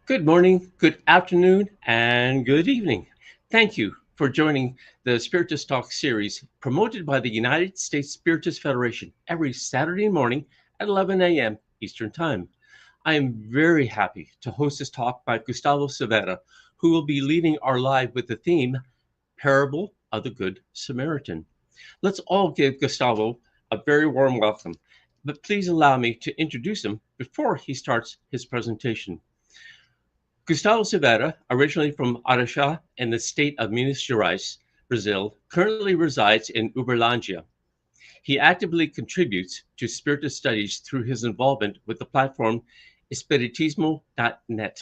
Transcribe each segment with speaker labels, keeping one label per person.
Speaker 1: Good morning, good afternoon, and good evening. Thank you for joining the Spiritist Talk series promoted by the United States Spiritist Federation every Saturday morning at 11 a.m. Eastern Time. I am very happy to host this talk by Gustavo Silveira, who will be leading our live with the theme Parable of the Good Samaritan. Let's all give Gustavo a very warm welcome, but please allow me to introduce him before he starts his presentation. Gustavo Silveira, originally from Araxá in the state of Minas Gerais, Brazil, currently resides in Uberlândia. He actively contributes to Spiritist studies through his involvement with the platform Spiritismo.net.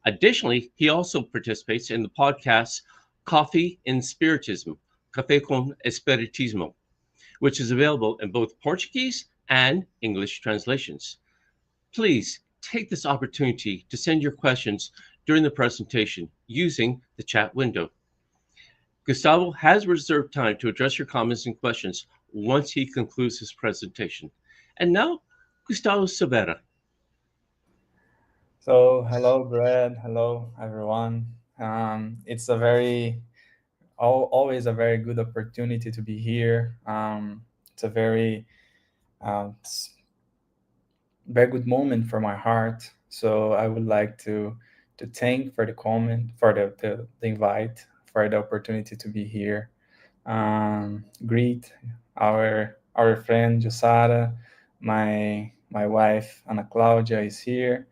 Speaker 1: Additionally, he also participates in the podcast Coffee in Spiritism, Café con Espiritismo, which is available in both Portuguese and English translations. Please take this opportunity to send your questions during the presentation using the chat window. Gustavo has reserved time to address your comments and questions once he concludes his presentation. And now, Gustavo Silveira.
Speaker 2: So, hello, Brad. Hello, everyone. It's always a very good opportunity to be here. It's a it's very good moment for my heart. So, I would like to thank for the comment, for the invite, for the opportunity to be here. Greet our friend Josara, my wife Ana Claudia is here,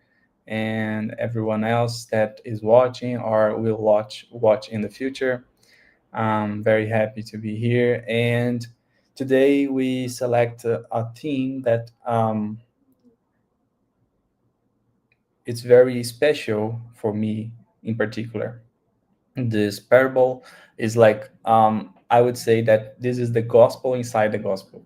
Speaker 2: and everyone else that is watching or will watch in the future. I'm very happy to be here, and today we select a theme that it's very special for me in particular. This parable is like I would say that this is the gospel inside the gospel,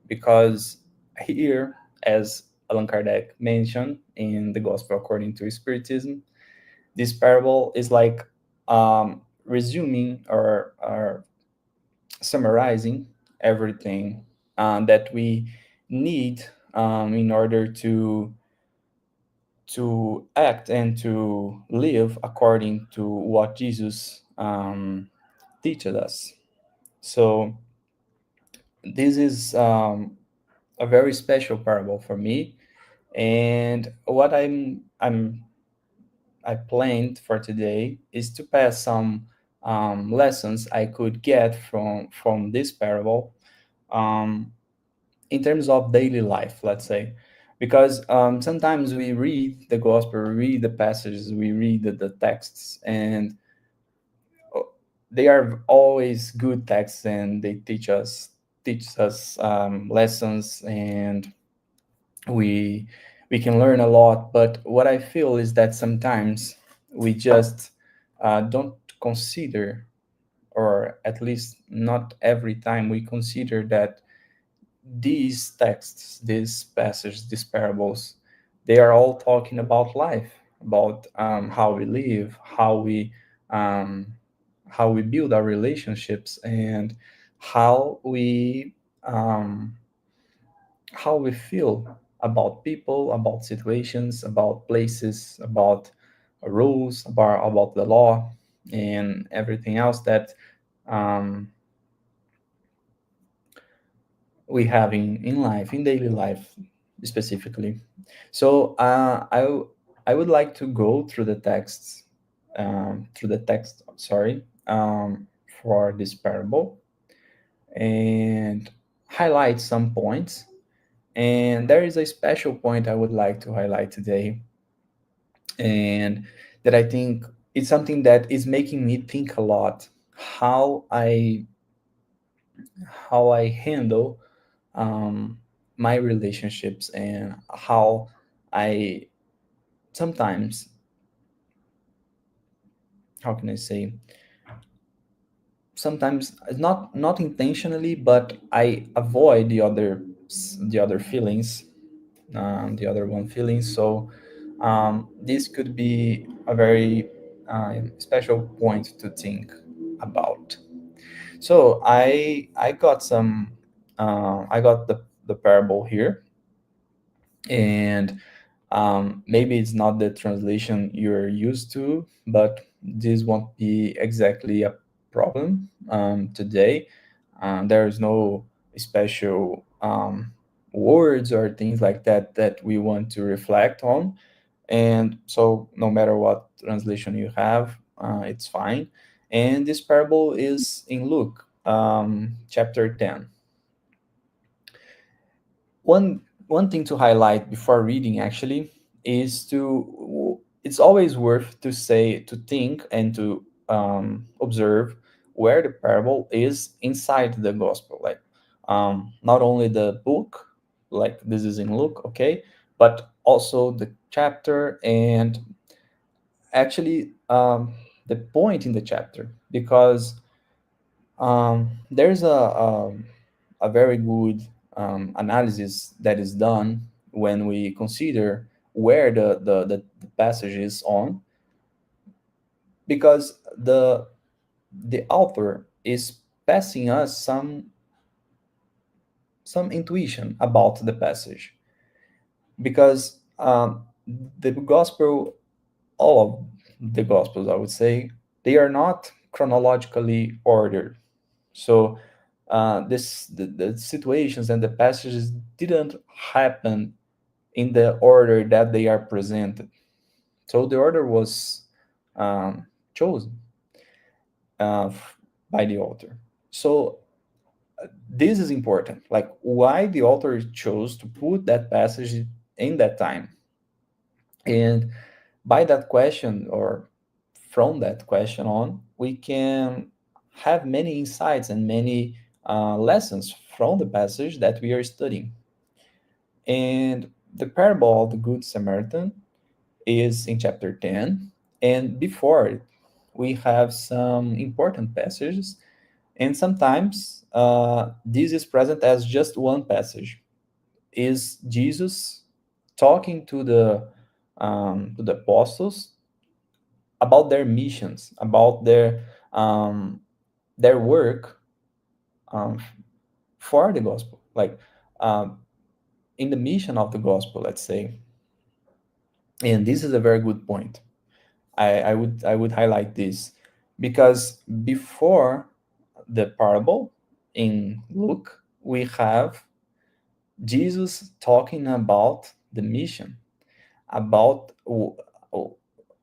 Speaker 2: because here, as Allan Kardec mentioned in the Gospel according to Spiritism, this parable is like resuming or summarizing everything that we need in order to act and to live according to what Jesus teaches us. So this is a very special parable for me, and what I planned for today is to pass some lessons I could get from this parable, um, in terms of daily life, let's say, because sometimes we read the gospel, we read the passages, we read the texts, and they are always good texts, and they teach us lessons, and we we can learn a lot. But what I feel is that sometimes we just don't consider, or at least not every time we consider, that these texts, these passages, these parables, they are all talking about life, about how we live, um, how we build our relationships, and how we um, how we feel about people, about situations, about places, about rules, about the law, and everything else that um, we have in life, in daily life specifically. So I would like to go through the text, sorry, for this parable, and highlight some points. And there is a special point I would like to highlight today, and that I think it's something that is making me think a lot, how I handle um, my relationships, and how I sometimes, how can I say, sometimes not intentionally, but I avoid the other feelings, the other one feelings. So this could be a very special point to think about. So I got I got the parable here, and Maybe it's not the translation you're used to, but this won't be exactly a problem today. There is no special words or things like that that we want to reflect on. And so, no matter what translation you have, it's fine. And this parable is in Luke chapter 10. One thing to highlight before reading actually is to it's always worth to say to think and to observe where the parable is inside the gospel, like not only the book, like this is in Luke, okay, but also the chapter and actually the point in the chapter, because there's a very good analysis that is done when we consider where the passage is on, because the author is passing us some intuition about the passage, because the gospel, all of the gospels, I would say, they are not chronologically ordered. So the situations and the passages didn't happen in the order that they are presented. So the order was chosen by the author. So this is important. Like why the author chose to put that passage in that time, and by that question, or from that question on, we can have many insights and many lessons from the passage that we are studying. And the parable of the Good Samaritan is in chapter 10. And before it, we have some important passages. And sometimes this is present as just one passage. Is Jesus talking to the apostles about their missions, about their work um, for the gospel, like um, in the mission of the gospel, let's say. And this is a very good point. I would highlight this, because before the parable in Luke, we have Jesus talking about the mission, about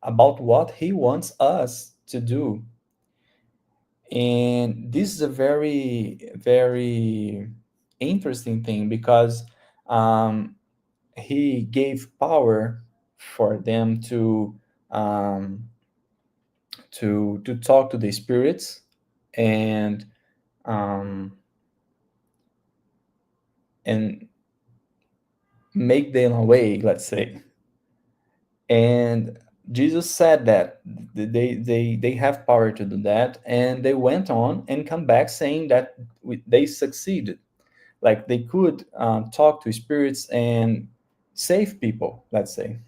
Speaker 2: about what he wants us to do. And this is a very interesting thing, because um, he gave power for them um, to talk to the spirits and um, and make them away, let's say. And Jesus said that they have power to do that, and they went on and come back saying that they succeeded, like they could talk to spirits and save people, let's say.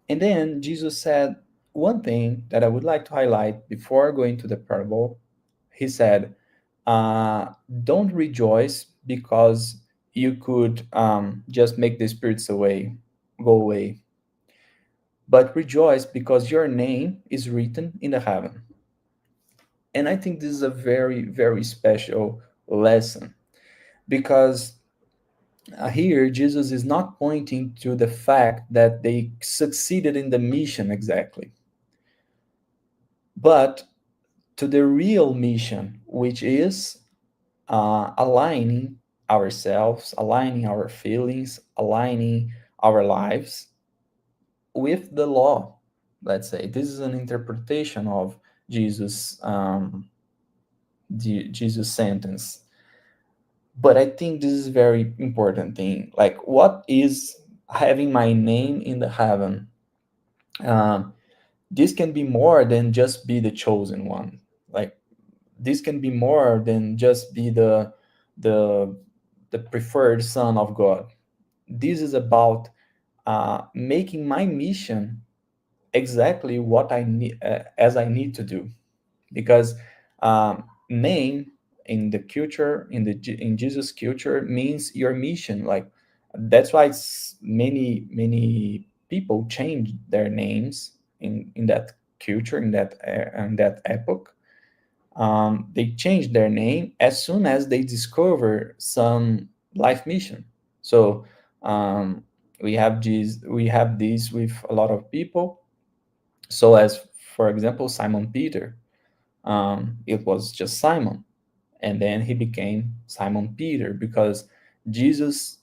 Speaker 2: And then Jesus said one thing that I would like to highlight before going to the parable. He said, don't rejoice because you could just make the spirits go away, but rejoice because your name is written in the heaven. And I think this is a very special lesson, because here Jesus is not pointing to the fact that they succeeded in the mission exactly, but to the real mission, which is aligning ourselves, aligning our feelings, aligning our lives with the law. Let's say this is an interpretation of Jesus, Jesus sentence. But I think this is a very important thing. Like, what is having my name in the heaven? Um, this can be more than just be the chosen one. Like, this can be more than just be the the preferred son of God. This is about making my mission exactly what I need, as I need to do, because name in the culture, in Jesus culture, means your mission, like That's why many people changed their names in that culture, in that epoch. They changed their name as soon as they discover some life mission. So um, we have this with a lot of people. So as for example, Simon Peter, it was just Simon, and then he became Simon Peter because Jesus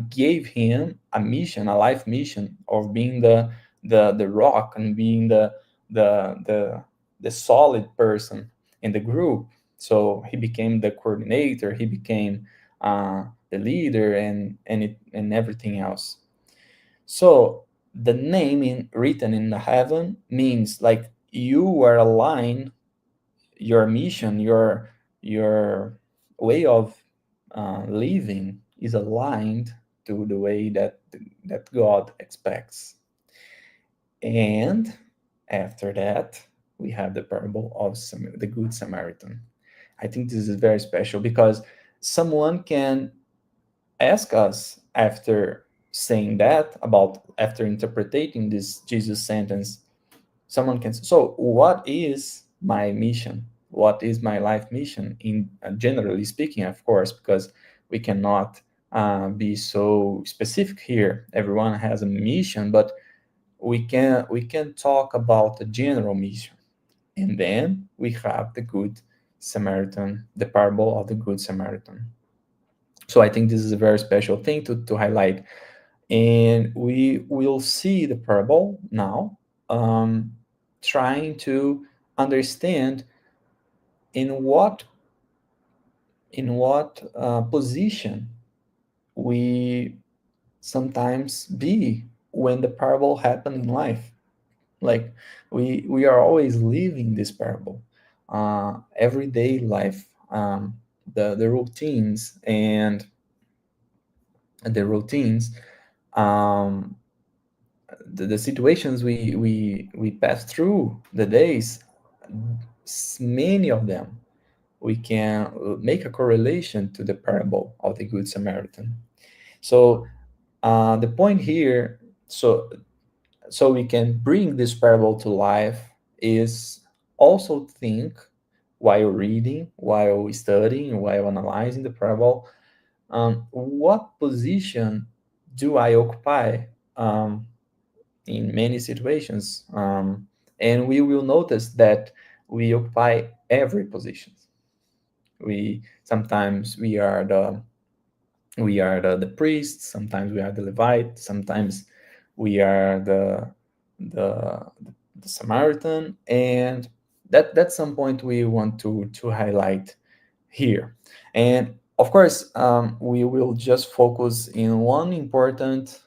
Speaker 2: gave him a mission, a life mission of being the rock and being the the the solid person in the group. So he became the coordinator. He became the leader and everything else. So the name written in the heaven means like you are aligned, your mission, your way of living is aligned to the way that God expects. And after that, we have the parable of the Good Samaritan. I think this is very special because someone can ask us after saying that about after interpreting this Jesus sentence, someone can say, so what is my mission, what is my life mission in generally speaking, of course, because we cannot be so specific here. Everyone has a mission, but we can talk about the general mission. And then we have the Good Samaritan, the parable of the Good Samaritan. So I think this is a very special thing to highlight, and we will see the parable now, um, trying to understand in what position we sometimes be when the parable happen in life. Like we are always living this parable, everyday life, the routines and the routines um, the situations we pass through the days, many of them we can make a correlation to the parable of the Good Samaritan. So the point here, so we can bring this parable to life, is also think while reading, while studying, while analyzing the parable, what position do I occupy in many situations, and we will notice that we occupy every position. We sometimes we are the priest, sometimes we are the Levite, sometimes we are the, the Samaritan, and that's some point we want to highlight here. And of course, we will just focus in one important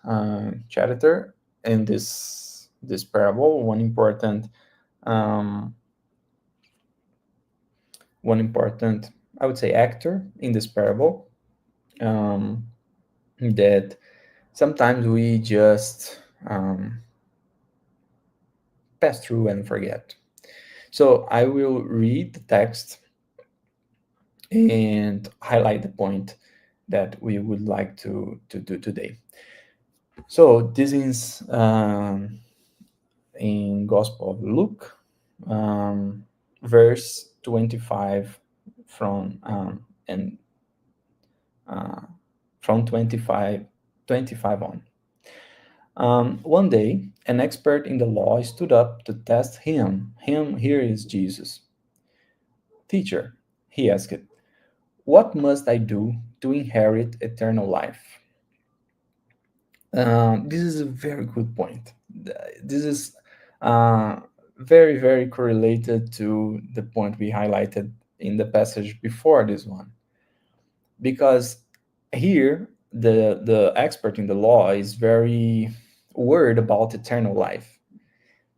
Speaker 2: chapter in this parable, um, one important, I would say, actor in this parable, um, that sometimes we just pass through and forget. So I will read the text and highlight the point that we would like to do today. So this is in Gospel of Luke, verse 25 from and uh, from 25 on. One day, an expert in the law stood up to test him. Him here is Jesus. Teacher, he asked, what must I do to inherit eternal life? This is a very good point. This is uh, very, very correlated to the point we highlighted in the passage before this one. Because here, the expert in the law is very worried about eternal life.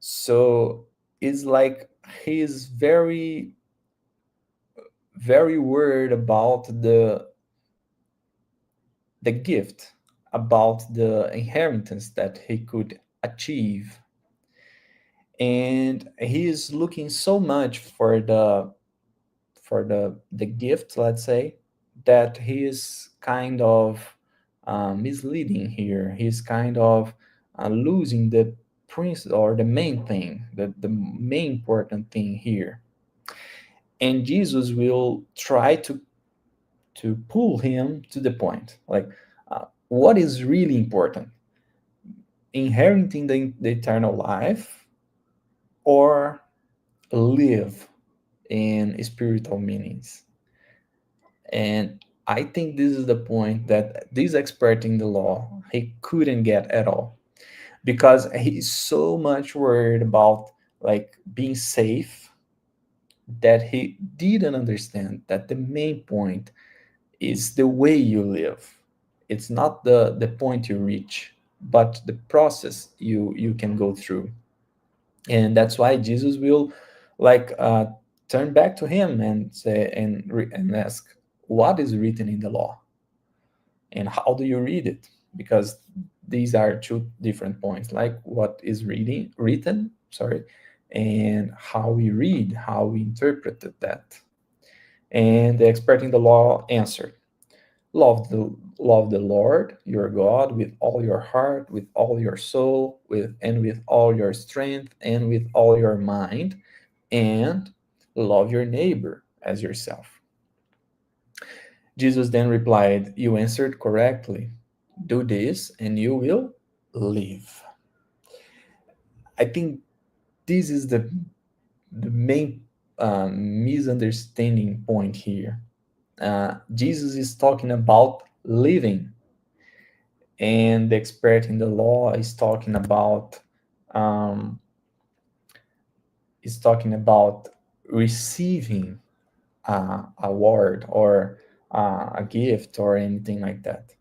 Speaker 2: So it's like he's very, very worried about the gift, about the inheritance that he could achieve. And he is looking so much for the gift, let's say, that he is kind of misleading here. He's kind of losing the or the main thing, the main important thing here. And Jesus will try to pull him to the point. Like, what is really important? Inheriting the eternal life, or live in spiritual meanings? And I think this is the point that this expert in the law he couldn't get at all, because he's so much worried about like being safe, that he didn't understand that the main point is the way you live. It's not the point you reach, but the process you can go through. And that's why Jesus will like turn back to him and say and ask, what is written in the law and how do you read it? Because these are two different points, like what is reading written, sorry, and how we read, how we interpreted that. And the expert in the law answered, love the Lord your God with all your heart, with all your soul, with all your strength, and with all your mind, and love your neighbor as yourself. Jesus then replied, you answered correctly. Do this and you will live. I think this is the main misunderstanding point here. Jesus is talking about living, and the expert in the law um, is talking about receiving a word or a gift or anything like that.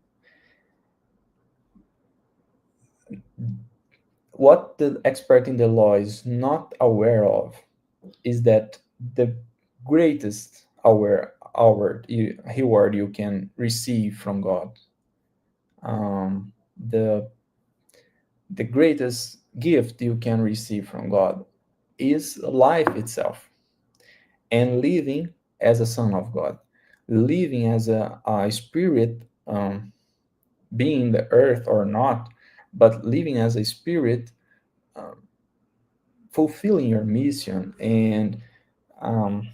Speaker 2: What the expert in the law is not aware of is that the greatest reward you can receive from God, the greatest gift you can receive from God, is life itself, and living as a son of God, living as a spirit, being the earth or not, but living as a spirit, um, fulfilling your mission. And um,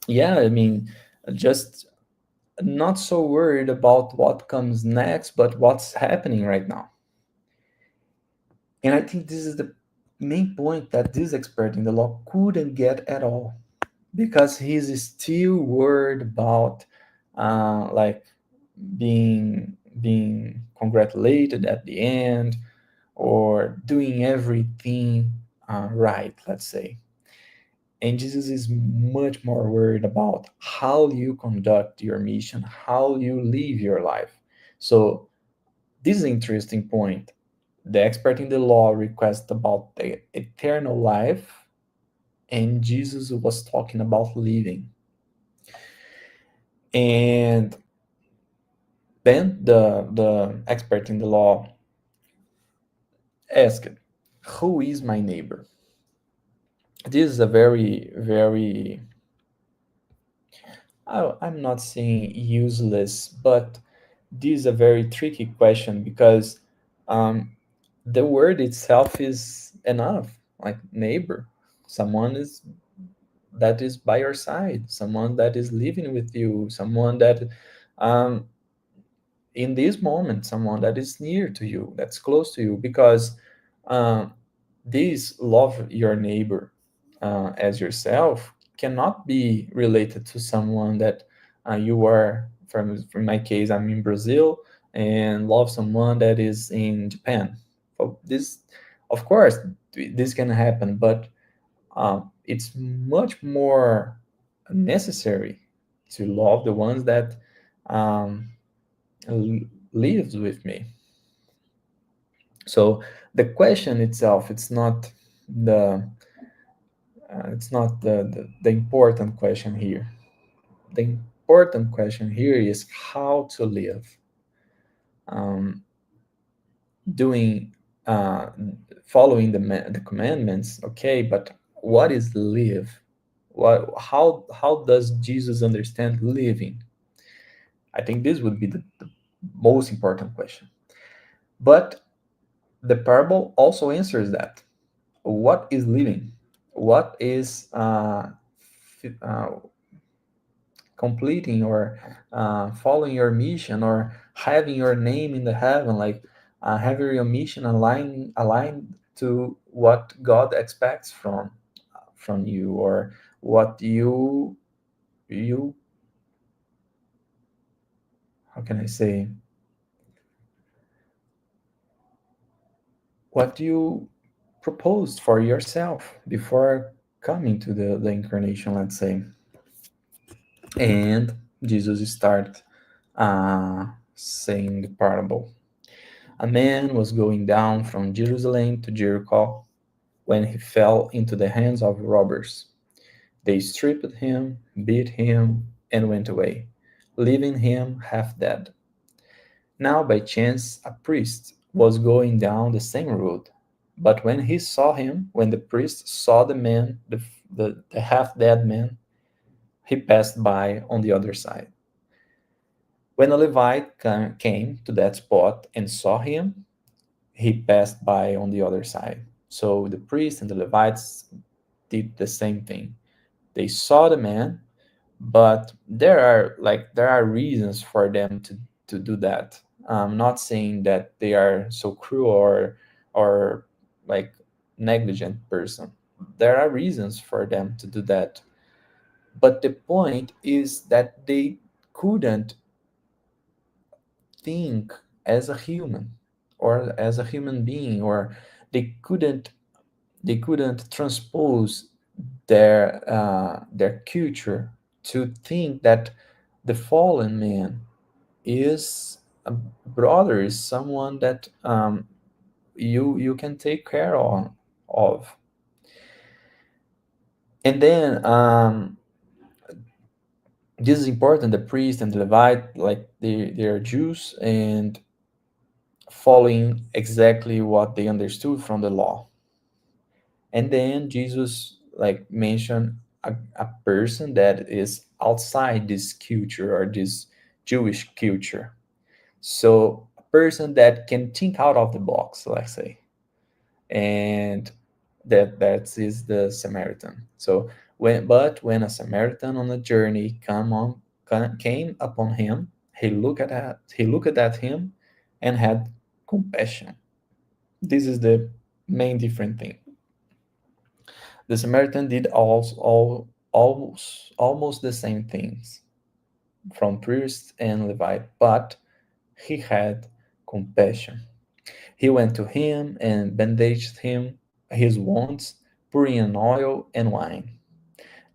Speaker 2: yeah, I mean, just not so worried about what comes next, but what's happening right now. And I think this is the main point that this expert in the law couldn't get at all, because he's still worried about like being congratulated at the end, or doing everything right, let's say. And Jesus is much more worried about how you conduct your mission, how you live your life. So this is an interesting point. The expert in the law requests about the eternal life, and Jesus was talking about living. And then the expert in the law asked, who is my neighbor? This is a very, I'm not saying useless, but this is a very tricky question, because um, the word itself is enough, like neighbor, someone is that is by your side, someone that is living with you, someone that um, in this moment, someone that is near to you, that's close to you. Because um, this love your neighbor as yourself cannot be related to someone that you are, from my case, I'm in Brazil, and love someone that is in Japan. So this, of course, this can happen, but it's much more necessary to love the ones that um, lives with me. So the question itself, the it's not the important question here. The important question here is how to live, um, doing following the commandments, okay, but what is live? What, how does Jesus understand living? I think this would be Most important question. But the parable also answers that. What is living? What is completing or following your mission or having your name in the heaven, like having your mission aligned to what God expects from you, or what you how can I say, what you proposed for yourself before coming to the incarnation, let's say. And Jesus started saying the parable. A man was going down from Jerusalem to Jericho when he fell into the hands of robbers. They stripped him, beat him, and went away, leaving him half dead. Now, by chance, a priest was going down the same road. But when the priest saw the man, the half dead man, he passed by on the other side. When a Levite came to that spot and saw him, he passed by on the other side. So the priests and the Levites did the same thing. They saw the man, but there are reasons for them to do that. I'm not saying that they are so cruel or like negligent person. There are reasons for them to do that. But the point is that they couldn't think as a human or as a human being, or they couldn't they couldn't transpose their culture to think that the fallen man is a brother, is someone that you can take care of. And then this is important. The priest and the Levite, like they are Jews and following exactly what they understood from the law. And then Jesus like mentioned a person that is outside this culture or this Jewish culture. So a person that can think out of the box, let's say. And that is the Samaritan. So when a Samaritan on a journey came upon him, he looked at him and had compassion. This is the main different thing. The Samaritan did almost the same things from priest and Levite, but he had compassion. He went to him and bandaged him his wounds, pouring in oil and wine.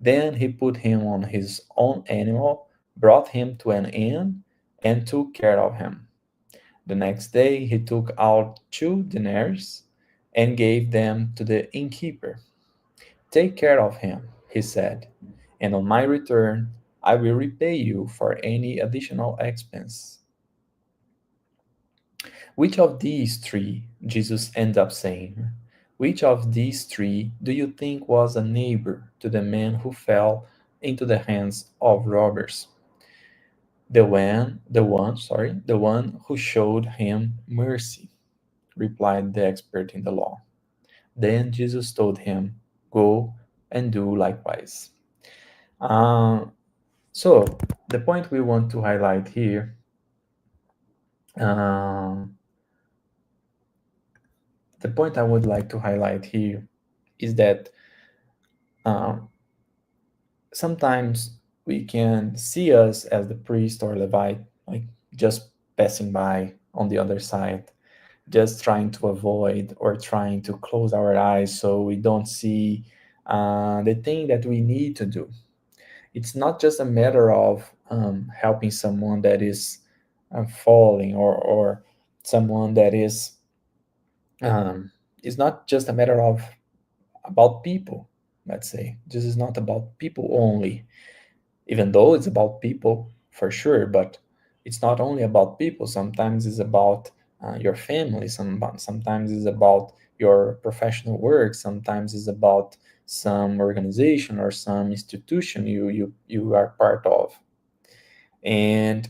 Speaker 2: Then he put him on his own animal, brought him to an inn, and took care of him. The next day he took out 2 dinars and gave them to the innkeeper. Take care of him, he said, and on my return I will repay you for any additional expense. Which of these three, Jesus ended up saying, which of these three do you think was a neighbor to the man who fell into the hands of robbers? The one who showed him mercy, replied the expert in the law. Then Jesus told him, go and do likewise. Uh, so, the point we want to highlight here, um, the point I would like to highlight here is that um, sometimes we can see us as the priest or Levite, like just passing by on the other side, just trying to avoid or trying to close our eyes so we don't see the thing that we need to do. It's not just a matter of helping someone that is falling, or someone that um, is not just a matter of about people. Let's say this is not about people only, even though it's about people for sure, but it's not only about people. Sometimes it's about your family, sometimes it's about your professional work, sometimes it's about some organization or some institution you are part of. And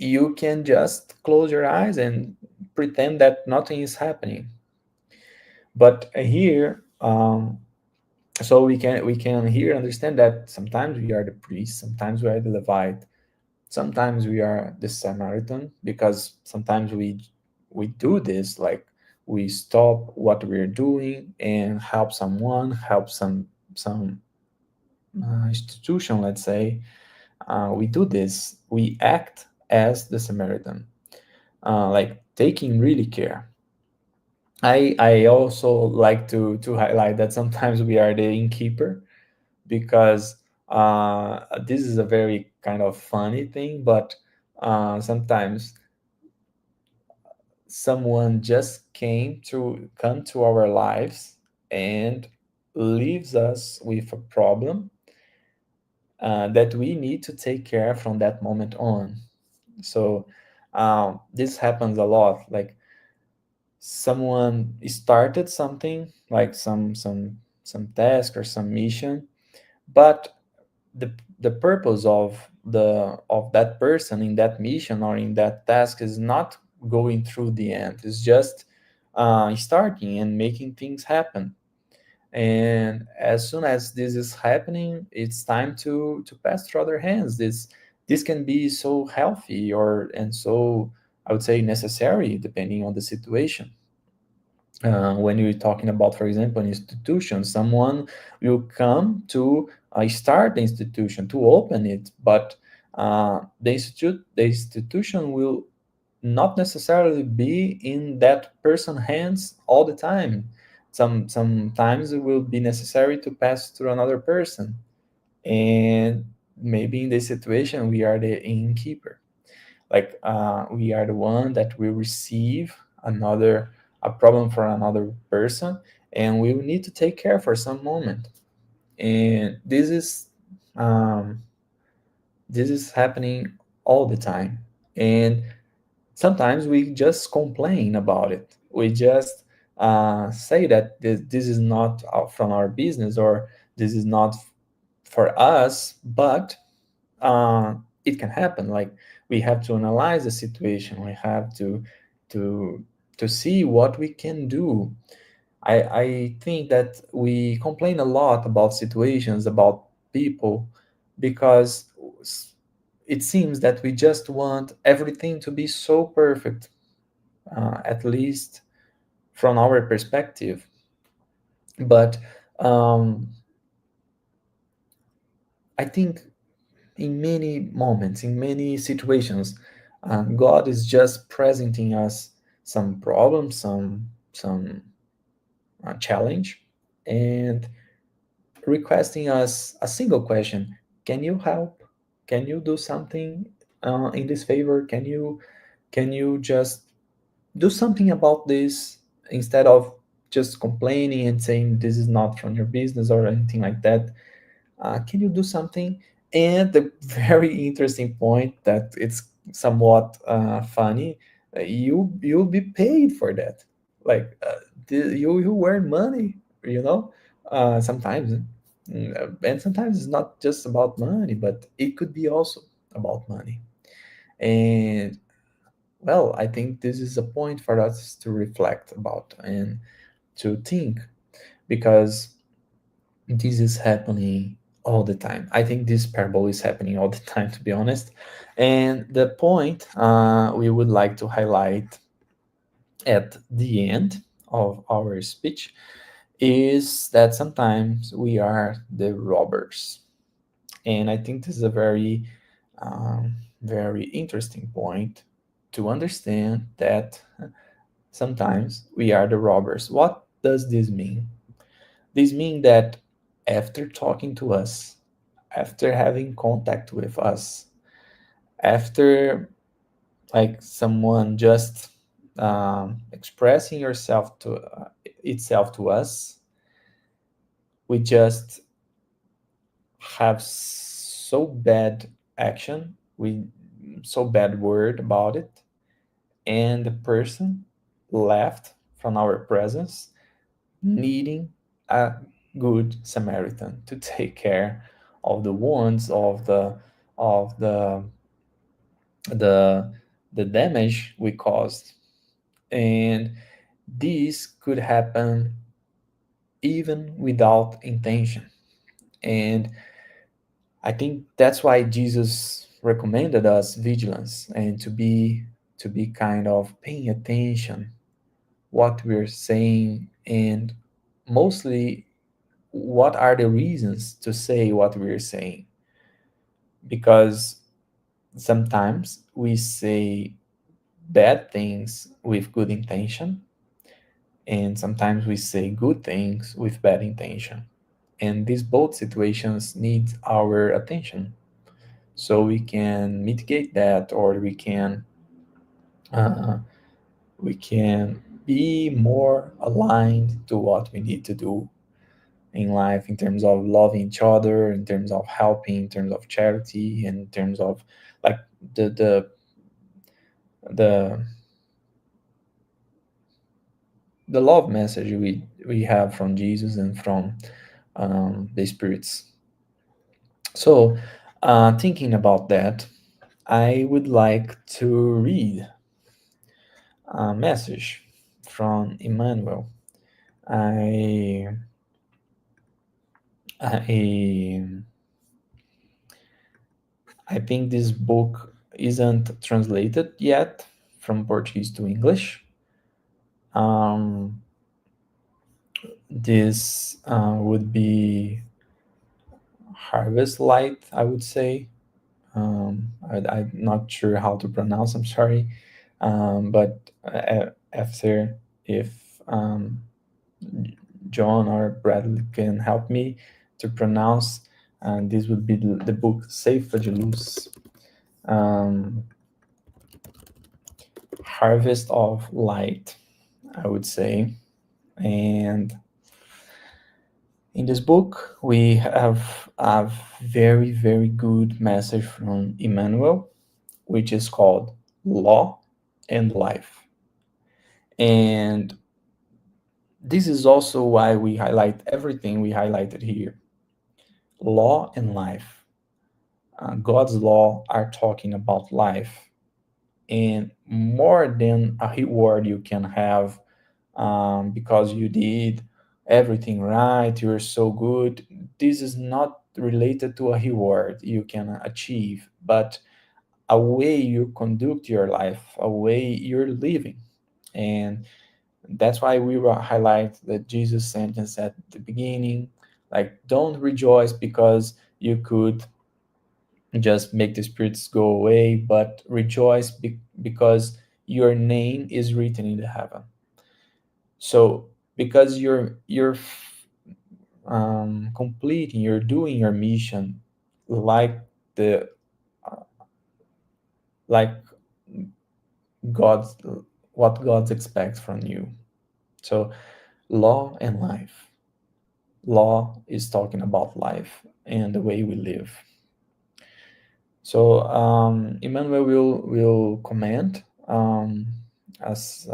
Speaker 2: you can just close your eyes and pretend that nothing is happening. But here, so we can here understand that sometimes we are the priest, sometimes we are the Levite, sometimes we are the Samaritan, because sometimes we do this, like we stop what we're doing and help someone, help some institution, let's say. We do this, we act as the Samaritan, like taking really care. I also like to highlight that sometimes we are the innkeeper, because this is a very kind of funny thing, but sometimes someone just come to our lives and leaves us with a problem that we need to take care from that moment on. So this happens a lot. Like someone started something, like some task or some mission, but the purpose of that person in that mission or in that task is not going through the end. It's just starting and making things happen. And as soon as this is happening, it's time to pass through other hands. This can be so healthy, or and so, I would say, necessary, depending on the situation. When you're talking about, for example, an institution, someone will come to start the institution, to open it, but the institution will not necessarily be in that person's hands all the time. Sometimes it will be necessary to pass through another person, and maybe in this situation we are the innkeeper. Like we are the one that will receive another a problem for another person, and we will need to take care for some moment. And um, this is happening all the time. And sometimes we just complain about it. We just say that this is not from our business, or this is not for us, but it can happen. Like we have to analyze the situation. We have to to see what we can do. I think that we complain a lot about situations, about people, because it seems that we just want everything to be so perfect, at least from our perspective. But um, I think in many moments, in many situations, God is just presenting us some problem, some challenge, and requesting us a single question: Can you help? Can you do something in this favor? Can you just do something about this, instead of just complaining and saying this is not from your business or anything like that? Can you do something? And the very interesting point that it's somewhat funny, you'll be paid for that. Like you earn money, you know. Sometimes, and sometimes it's not just about money, but it could be also about money. And well, I think this is a point for us to reflect about and to think, because this is happening all the time. I think this parable is happening all the time, to be honest. And the point we would like to highlight at the end of our speech is that sometimes we are the robbers. And I think this is a very interesting point to understand that sometimes we are the robbers. What does this mean? This means that after talking to us, after having contact with us, after like someone just expressing yourself to itself to us, we just have so bad action, we so bad word about it, and the person left from our presence, needing a good Samaritan to take care of the wounds, of the the the damage we caused. And this could happen even without intention. And I think that's why Jesus recommended us vigilance and to be kind of paying attention what we're saying, and mostly what are the reasons to say what we're saying. Because sometimes we say bad things with good intention, and sometimes we say good things with bad intention. And these both situations need our attention, so we can mitigate that, or uh, we can be more aligned to what we need to do in life, in terms of loving each other, in terms of helping, in terms of charity, and in terms of like the the the the love message we have from Jesus and from the spirits. So, thinking about that, I would like to read a message from Emmanuel. I I I think this book isn't translated yet from Portuguese to English. Um, this would be Harvest Light, I would say. I'm not sure how to pronounce. I'm sorry, but after, if um, John or Bradley can help me to pronounce, this would be the book Safe de Luz, um, Harvest of Light, I would say. And in this book, we have a very, very good message from Emmanuel, which is called Law and Life. And this is also why we highlight everything we highlighted here. Law and life. God's law are talking about life, and more than a reward you can have because you did everything right, you're so good. This is not related to a reward you can achieve, but a way you conduct your life, a way you're living. And that's why we will highlight the Jesus sentence at the beginning, like, don't rejoice because you could just make the spirits go away, but rejoice because your name is written in the heaven. So because you're completing, you're doing your mission like the uh, like God's what God expects from you. So law and life. Law is talking about life and the way we live. So Emmanuel will comment as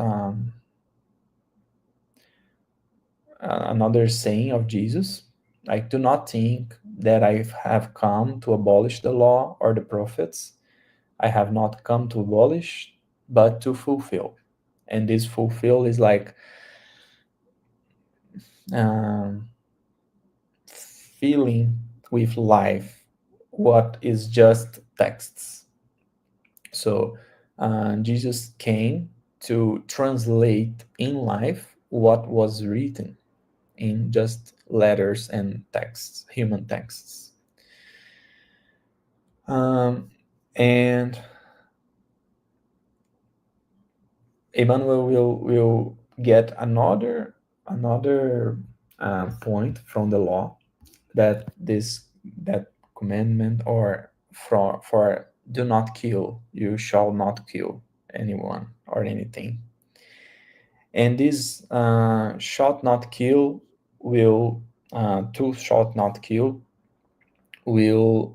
Speaker 2: another saying of Jesus. I do not think that I have come to abolish the law or the prophets. I have not come to abolish, but to fulfill. And this fulfill is like um, filling with life what is just texts. So Jesus came to translate in life what was written in just letters and texts, human texts. Um, and Emmanuel will get another point from the law, that that commandment, or for do not kill, you shall not kill anyone or anything. And this shall not kill will to shall not kill will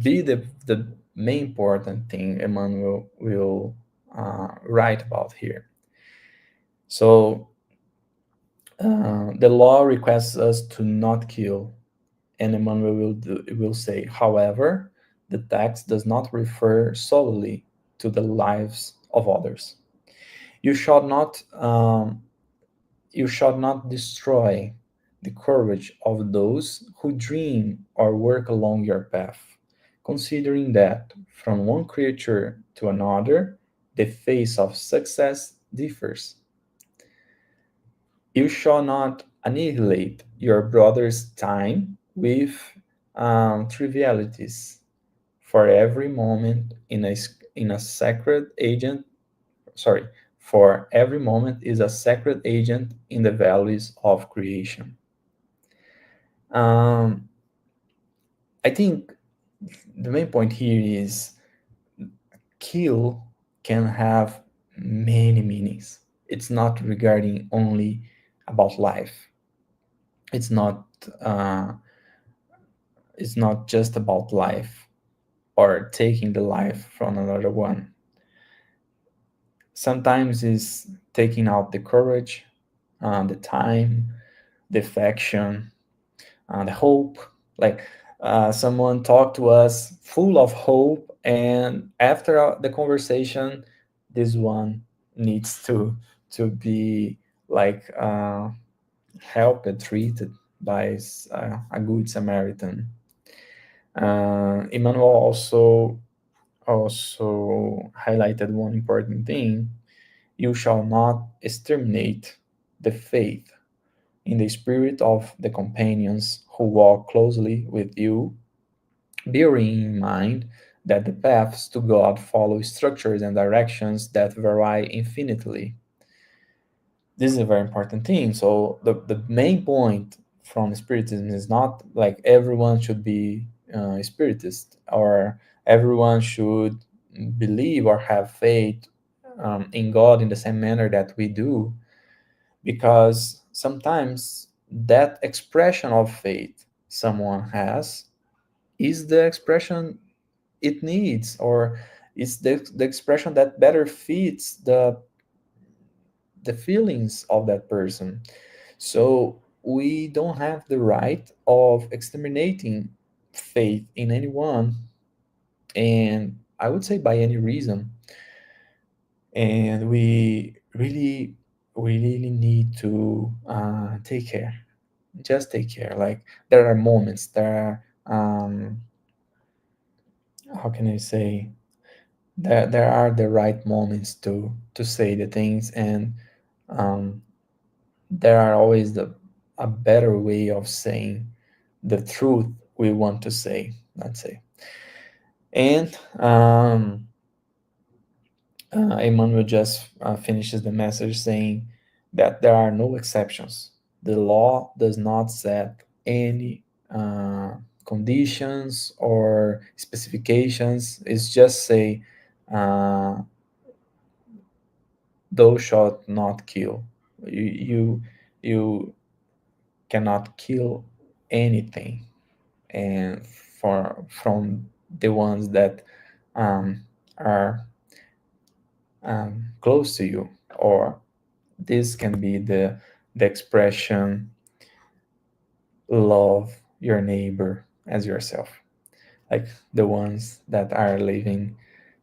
Speaker 2: be the main important thing Emmanuel will write about here. So the law requests us to not kill, and Emmanuel will say, however, the text does not refer solely to the lives of others. You shall not you shall not destroy the courage of those who dream or work along your path, considering that from one creature to another, the face of success differs. You shall not annihilate your brother's time with trivialities, for every moment in a sacred agent. Sorry, for every moment is a sacred agent in the valleys of creation. Um, I think the main point here is kill can have many meanings. It's not regarding only about life. It's not. Uh, it's not just about life or taking the life from another one. Sometimes it's taking out the courage, the time, the affection, the hope. Like someone talked to us full of hope, and after the conversation, this one needs to be like helped, treated by a good Samaritan. Emmanuel also highlighted one important thing: you shall not exterminate the faith in the spirit of the companions who walk closely with you, bearing in mind that the paths to God follow structures and directions that vary infinitely. This is a very important thing. So the main point from Spiritism is not like everyone should be a Spiritist or everyone should believe or have faith in God in the same manner that we do, because sometimes that expression of faith someone has is the expression it needs, or it's the expression that better fits the feelings of that person. So we don't have the right of exterminating faith in anyone, and I would say by any reason. And we really need to take care, just take care. Like there are moments, there are how can I say, there are the right moments to say the things, and um, there are always a better way of saying the truth we want to say, let's say. And Emmanuel just finishes the message saying that there are no exceptions. The law does not set any conditions or specifications. It's just say, uh, "Thou shalt not kill." You cannot kill anything, and from the ones that um, are close to you, or this can be the expression love your neighbor as yourself, like the ones that are living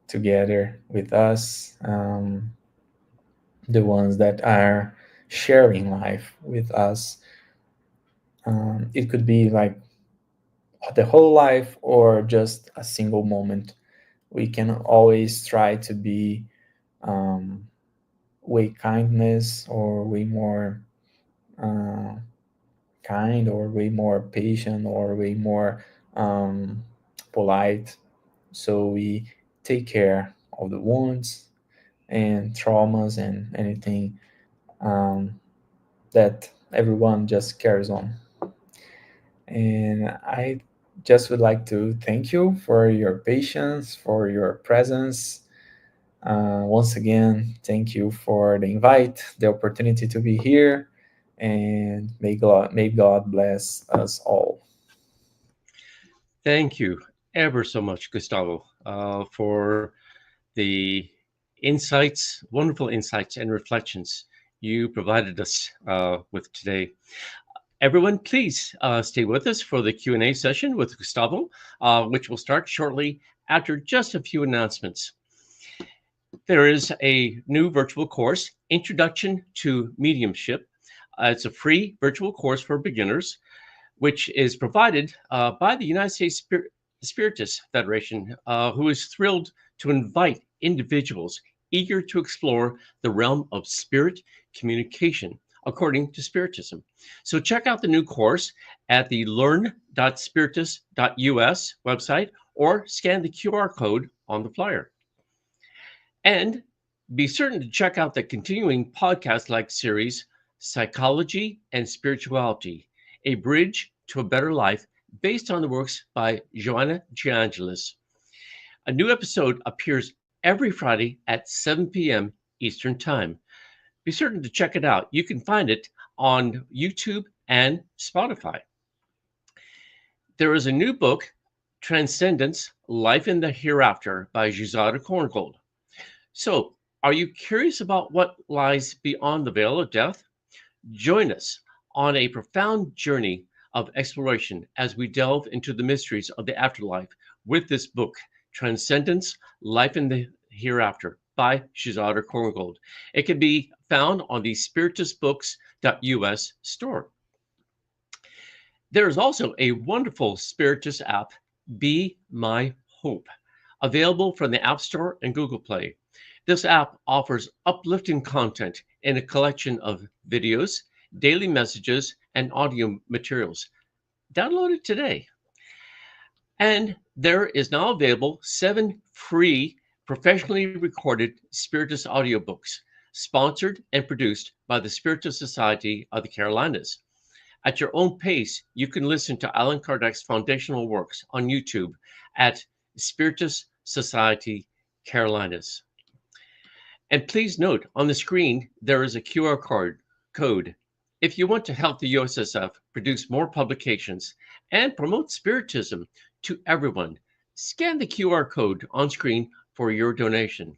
Speaker 2: together with us, the ones that are sharing life with us. It could be like the whole life or just a single moment. We can always try to be um, way kindness, or way more uh, kind, or way more patient, or way more um, polite. So we take care of the wounds and traumas and anything that everyone just carries on. And I just would like to thank you for your patience, for your presence. Once again, thank you for the invite, the opportunity to be here, and may God bless us all.
Speaker 1: Thank you ever so much, Gustavo, for the insights, wonderful insights and reflections you provided us with today. Everyone, please stay with us for the Q&A session with Gustavo, which will start shortly after just a few announcements. There is a new virtual course, Introduction to Mediumship. It's a free virtual course for beginners, which is provided by the United States Spiritist Federation, who is thrilled to invite individuals eager to explore the realm of spirit communication according to Spiritism. So check out the new course at the learn.spiritist.us website or scan the QR code on the flyer. And be certain to check out the continuing podcast like series, Psychology and Spirituality, a bridge to a better life, based on the works by Joanna Giangelis. A new episode appears every Friday at 7 p.m. Eastern Time. Be certain to check it out. You can find it on YouTube and Spotify. There is a new book, Transcendence Life in the Hereafter by Gisada Korngold. So, are you curious about what lies beyond the veil of death? Join us on a profound journey of exploration as we delve into the mysteries of the afterlife with this book, Transcendence Life in the Hereafter by Shizada Korngold. It can be found on the spiritistbooks.us store. There is also a wonderful Spiritist app, Be My Hope, available from the App Store and Google Play. This app offers uplifting content in a collection of videos, daily messages, and audio materials. Download it today. And there is now available 7 free professionally recorded Spiritist audiobooks, sponsored and produced by the Spiritist Society of the Carolinas. At your own pace, you can listen to Allan Kardec's foundational works on YouTube at Spiritist Society Carolinas. And please note, on the screen, there is a QR code. If you want to help the USSF produce more publications and promote Spiritism to everyone, scan the QR code on screen for your donation.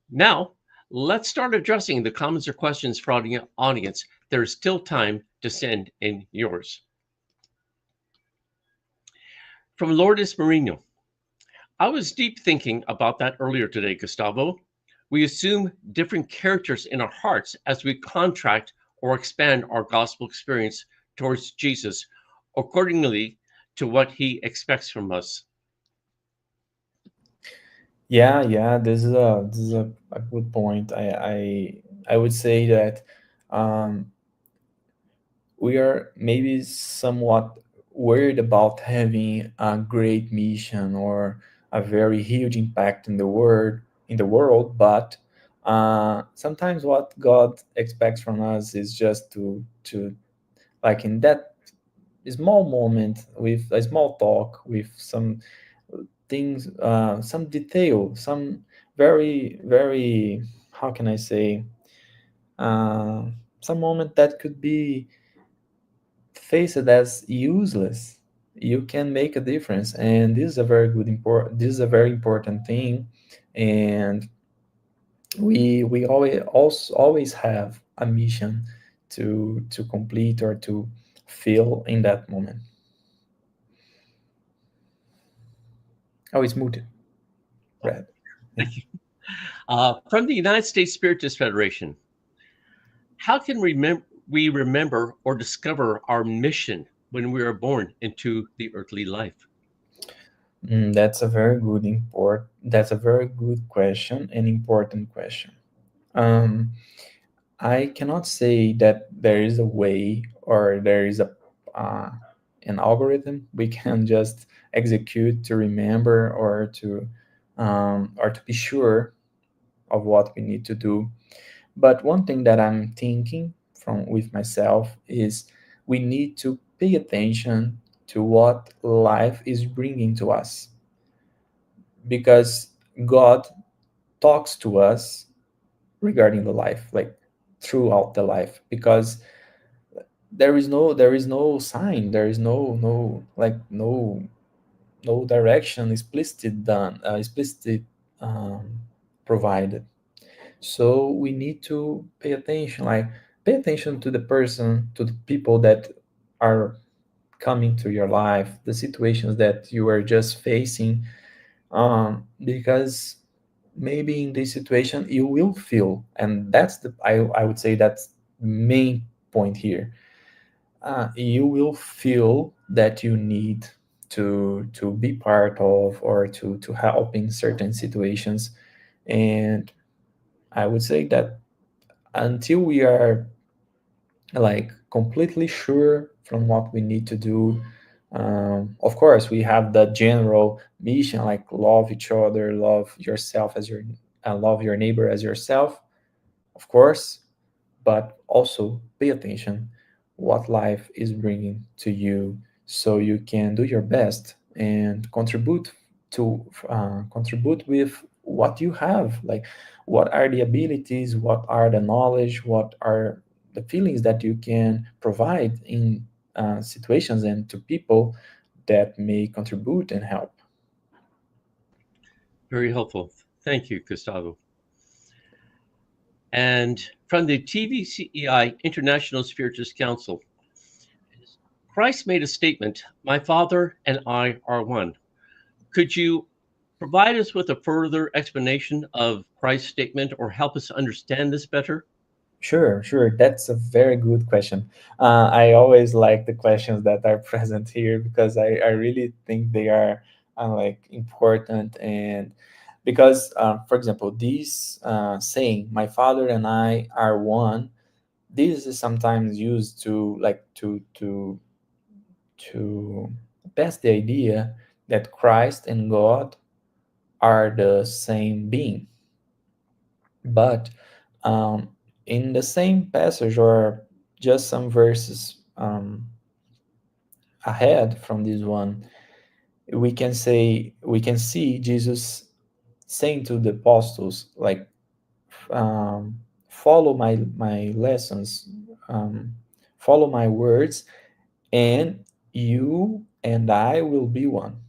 Speaker 1: Now, let's start addressing the comments or questions for our audience. There's still time to send in yours. From Lourdes Marino. I was deep thinking about that earlier today, Gustavo. We assume different characters in our hearts as we contract or expand our gospel experience towards Jesus accordingly to what he expects from us.
Speaker 2: Yeah, this is a good point. I would say that um, we are maybe somewhat worried about having a great mission or a very huge impact in the world, but sometimes what God expects from us is just to like in that small moment with a small talk with some things, some detail, some very, how can I say, uh, some moment that could be faced as useless. You can make a difference, and this is a very good important. This is a very important thing, and we always have a mission to complete or to feel in that moment. Oh, it's muted. Red. Yeah.
Speaker 1: Thank you. From the United States Spiritist Federation, how can we remember or discover our mission when we are born into the earthly life?
Speaker 2: That's a very good That's a very good question, an important question. Um, I cannot say that there is a way or there is a uh, an algorithm we can just execute to remember or to be sure of what we need to do. But one thing that I'm thinking from with myself is we need to pay attention to what life is bringing to us, because God talks to us regarding the life, like throughout the life, because there is no sign, there is no direction explicitly um, provided. So we need to pay attention, like pay attention to the person, to the people that are coming to your life, the situations that you are just facing, because maybe in this situation you will feel, and that's I would say that's main point here. You will feel that you need to be part of or to help in certain situations. And I would say that until we are like completely sure from what we need to do, of course we have the general mission, like love each other, love yourself as your love your neighbor as yourself, of course, but also pay attention what life is bringing to you, so you can do your best and contribute with what you have, like what are the abilities, what are the knowledge, what are the feelings that you can provide in situations and to people that may contribute and help.
Speaker 1: Very helpful. Thank you, Gustavo. And from the TVCEI International Spiritist Council, Christ made a statement, "My Father and I are one." Could you provide us with a further explanation of Christ's statement or help us understand this better?
Speaker 2: Sure, sure. That's a very good question. I always like the questions that are present here because I really think they are like important. And because, for example, this saying, "My father and I are one," this is sometimes used to like to pass the idea that Christ and God are the same being. But um, in the same passage, or just some verses ahead from this one, we can see Jesus saying to the apostles, like, follow my lessons, um, follow my words, and you and I will be one.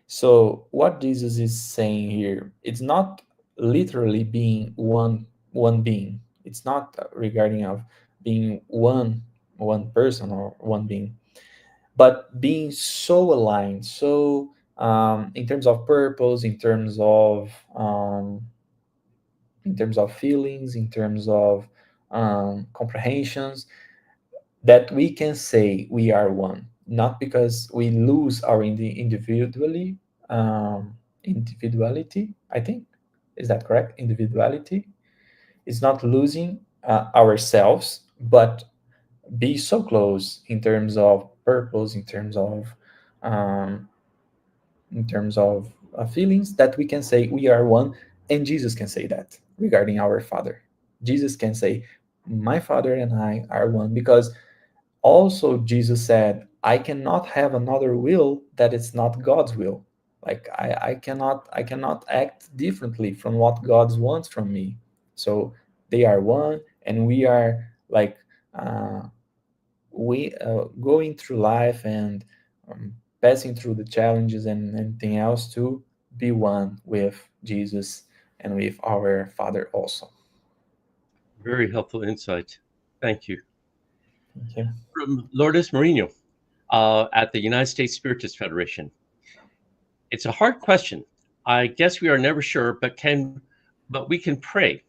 Speaker 2: So what Jesus is saying here, it's not literally being one being. It's not regarding of being one person or one being, but being so aligned, so in terms of purpose, in terms of feelings, in terms of comprehensions, that we can say we are one, not because we lose our individuality. I think, is that correct? Individuality is not losing ourselves, but be so close in terms of purpose, um, in terms of feelings, that we can say we are one. And Jesus can say that regarding our Father. Jesus can say, "My Father and I are one," because also Jesus said, "I cannot have another will that it's not God's will." Like I cannot act differently from what God wants from me. So they are one, and we are like uh, we going through life and passing through the challenges and anything else to be one with Jesus and with our Father also.
Speaker 1: Very helpful insight. Thank you.
Speaker 2: Thank you.
Speaker 1: From Lourdes Marino at the United States Spiritist Federation. It's a hard question. I guess we are never sure, but we can pray,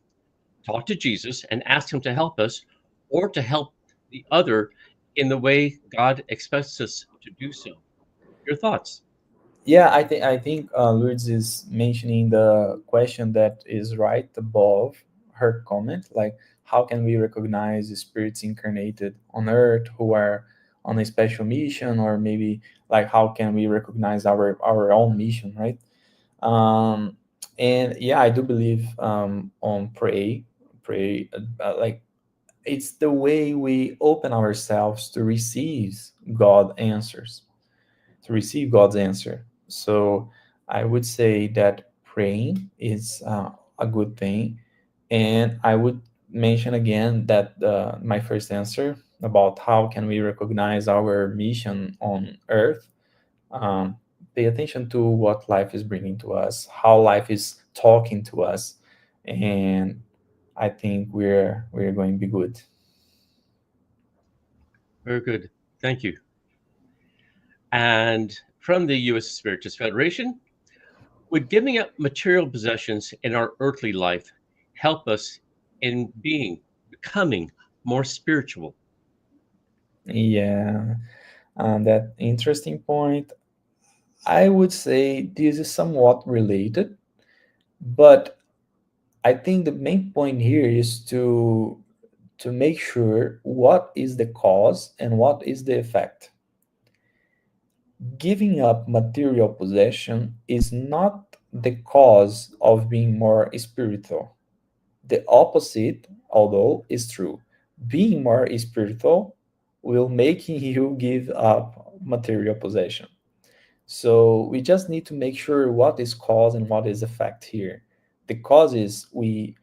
Speaker 1: talk to Jesus, and ask him to help us or to help the other in the way God expects us to do so. Your thoughts?
Speaker 2: Yeah, I think Lourdes is mentioning the question that is right above her comment, like how can we recognize the spirits incarnated on Earth who are on a special mission, or maybe like how can we recognize our own mission, right? Um, and yeah, I do believe on pray like it's the way we open ourselves God answers to receive God's answer. So I would say that praying is a good thing. And I would mention again that my first answer about how can we recognize our mission on earth, um, pay attention to what life is bringing to us, how life is talking to us, and I think we're going to be good.
Speaker 1: Very good. Thank you. And from the U.S. Spiritist Federation, would giving up material possessions in our earthly life help us in becoming more spiritual?
Speaker 2: Yeah, that interesting point. I would say this is somewhat related, but I think the main point here is to make sure what is the cause and what is the effect. Giving up material possession is not the cause of being more spiritual. The opposite, although, is true. Being more spiritual will make you give up material possession. So we just need to make sure what is cause and what is effect here. The cause is we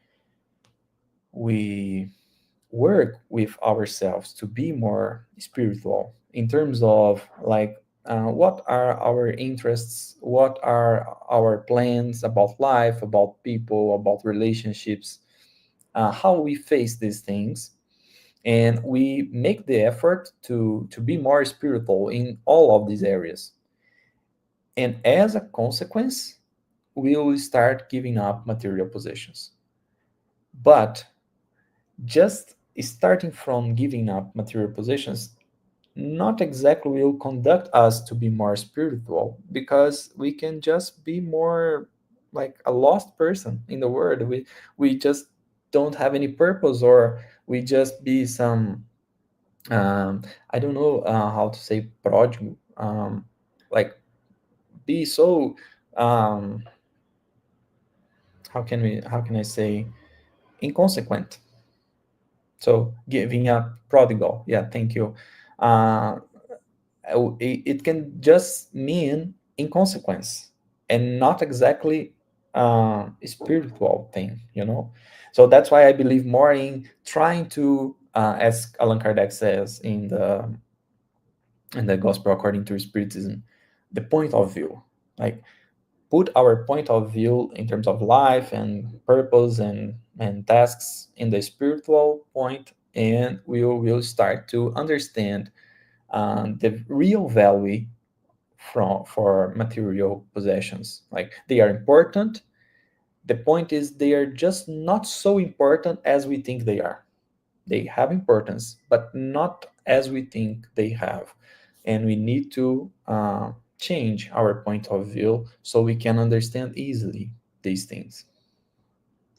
Speaker 2: work with ourselves to be more spiritual in terms of like what are our interests, what are our plans about life, about people, about relationships, how we face these things, and we make the effort to be more spiritual in all of these areas. And as a consequence, we will start giving up material possessions. But just starting from giving up material possessions not exactly will conduct us to be more spiritual, because we can just be more like a lost person in the world. We just don't have any purpose, or we just be some I don't know how to say prodigal, like be so um how can I say inconsequent. So giving up prodigal, yeah, thank you. uh it can just mean inconsequence and not exactly a spiritual thing. So that's why I believe more in trying to as Allan Kardec says in the Gospel according to Spiritism, the point of view, like put our point of view in terms of life and purpose and tasks in the spiritual point, and we will start to understand the real value for material possessions. Like they are important. The point is they are just not so important as we think they are. They have importance, but not as we think they have. And we need to change our point of view so we can understand easily these things.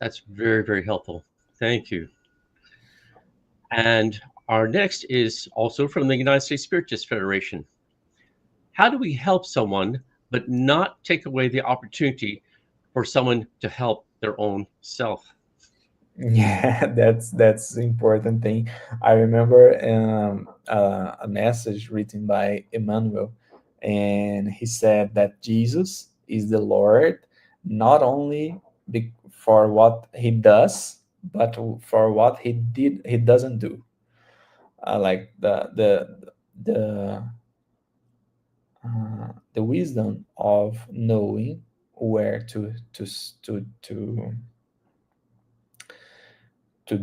Speaker 1: That's very, very helpful. Thank you. And our next is also from the United States Spiritist Federation. How do we help someone but not take away the opportunity for someone to help their own self?
Speaker 2: Yeah, that's the important thing. I remember a message written by Emmanuel, and he said that Jesus is the Lord not only for what he does, but for what he doesn't do. Like the wisdom of knowing where to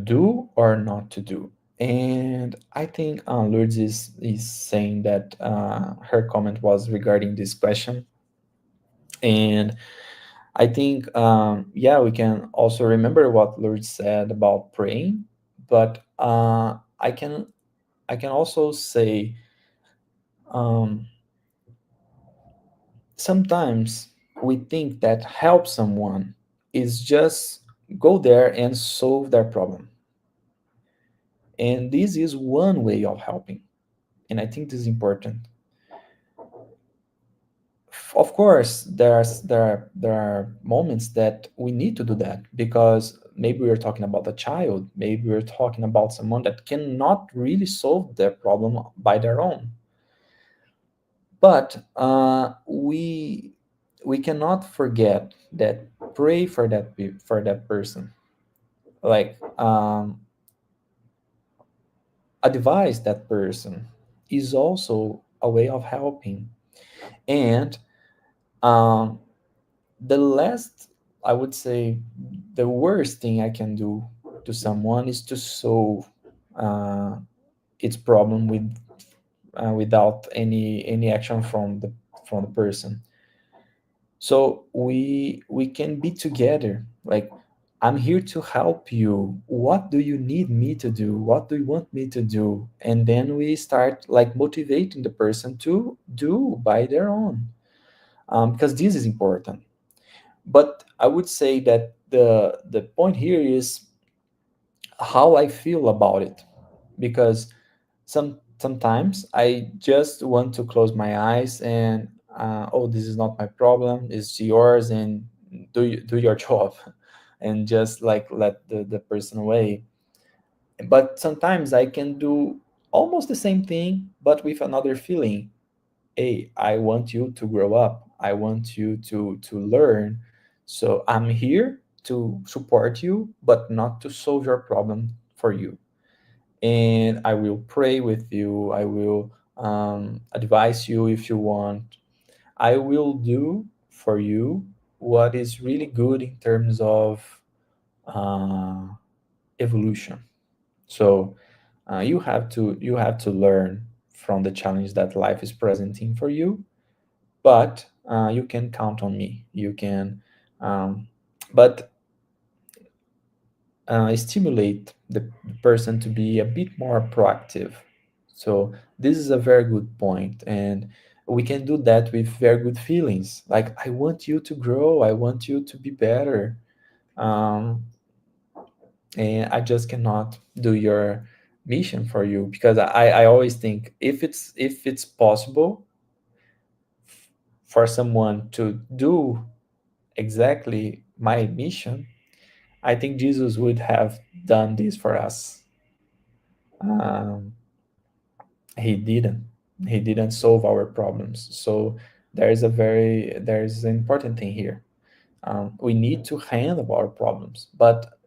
Speaker 2: do or not to do. And I think Lourdes is saying that her comment was regarding this question. And I think, yeah, we can also remember what Lourdes said about praying, but I can also say um, sometimes we think that help someone is just go there and solve their problem. And this is one way of helping. And I think this is important. Of course, there are moments that we need to do that, because maybe we're talking about a child, maybe we're talking about someone that cannot really solve their problem by their own. But we cannot forget that pray for for that person, like advise that person is also a way of helping. And um, the last, I would say, the worst thing I can do to someone is to solve uh, its problem with without any action from the person. So we can be together. Like, I'm here to help you. What do you need me to do? What do you want me to do? And then we start like motivating the person to do by their own, because this is important. But I would say that the point here is how I feel about it, because sometimes I just want to close my eyes and, oh, this is not my problem, it's yours, and do your job, and just like let the person away. But sometimes I can do almost the same thing, but with another feeling. Hey, I want you to grow up. I want you to learn. So I'm here to support you, but not to solve your problem for you. And I will pray with you. I will advise you if you want. I will do for you what is really good in terms of uh, evolution. So you have to learn from the challenge that life is presenting for you, but you can count on me. You can, um, but stimulate the person to be a bit more proactive. So this is a very good point, and we can do that with very good feelings. Like, I want you to grow. I want you to be better. Um, and I just cannot do your mission for you, because I always think, if it's possible for someone to do exactly my mission, I think Jesus would have done this for us. Um, he didn't. He didn't solve our problems. So there's an important thing here. We need to handle our problems, but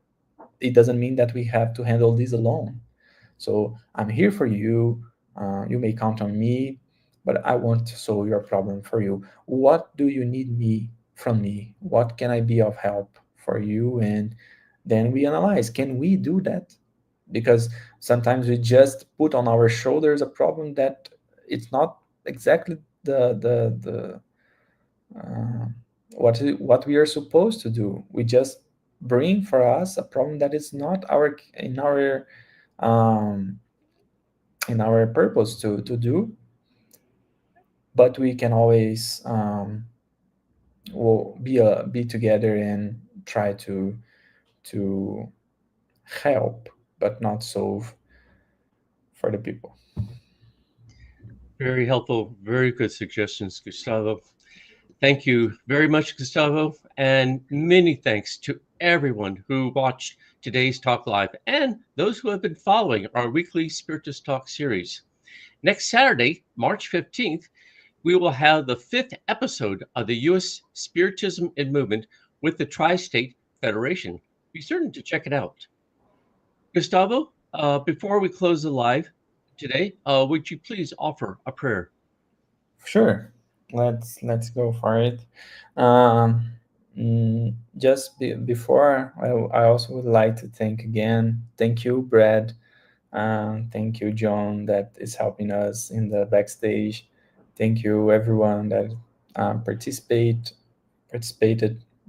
Speaker 2: it doesn't mean that we have to handle this alone. So I'm here for you. You may count on me, but I want to solve your problem for you. What do you need me from me? What can I be of help for you? And then we analyze, can we do that? Because sometimes we just put on our shoulders a problem that it's not exactly the uh, what we are supposed to do. We just bring for us a problem that is not um, in our purpose to do, but we can always be together and try to help, but not solve for the people.
Speaker 1: Very helpful, very good suggestions, Gustavo. Thank you very much, Gustavo, and many thanks to everyone who watched today's Talk Live and those who have been following our weekly Spiritist Talk series. Next Saturday, March 15th, we will have the fifth episode of the U.S. Spiritism and Movement with the Tri State Federation. Be certain to check it out. Gustavo, before we close the live today, would you please offer a prayer?
Speaker 2: Sure, let's go for it. Um, just before, I also would like to thank you, Brad. Thank you, John, that is helping us in the backstage. Thank you, everyone that participated,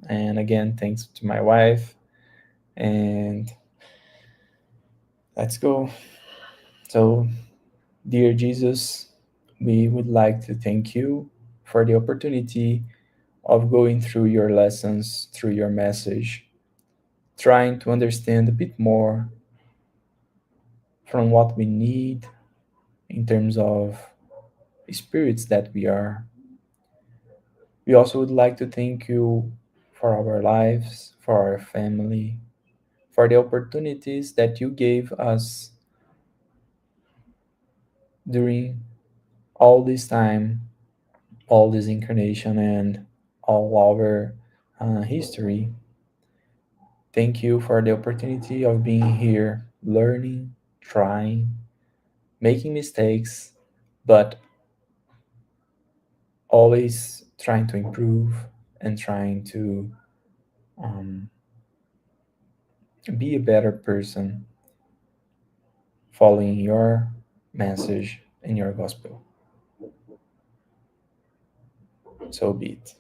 Speaker 2: and again, thanks to my wife. And let's go. So, dear Jesus, we would like to thank you for the opportunity of going through your lessons, through your message, trying to understand a bit more from what we need in terms of spirits that we are. We also would like to thank you for our lives, for our family, for the opportunities that you gave us during all this time, all this incarnation, and all our history. Thank you for the opportunity of being here, learning, trying, making mistakes, but always trying to improve and trying to um, be a better person, following your message. in your gospel. So be it.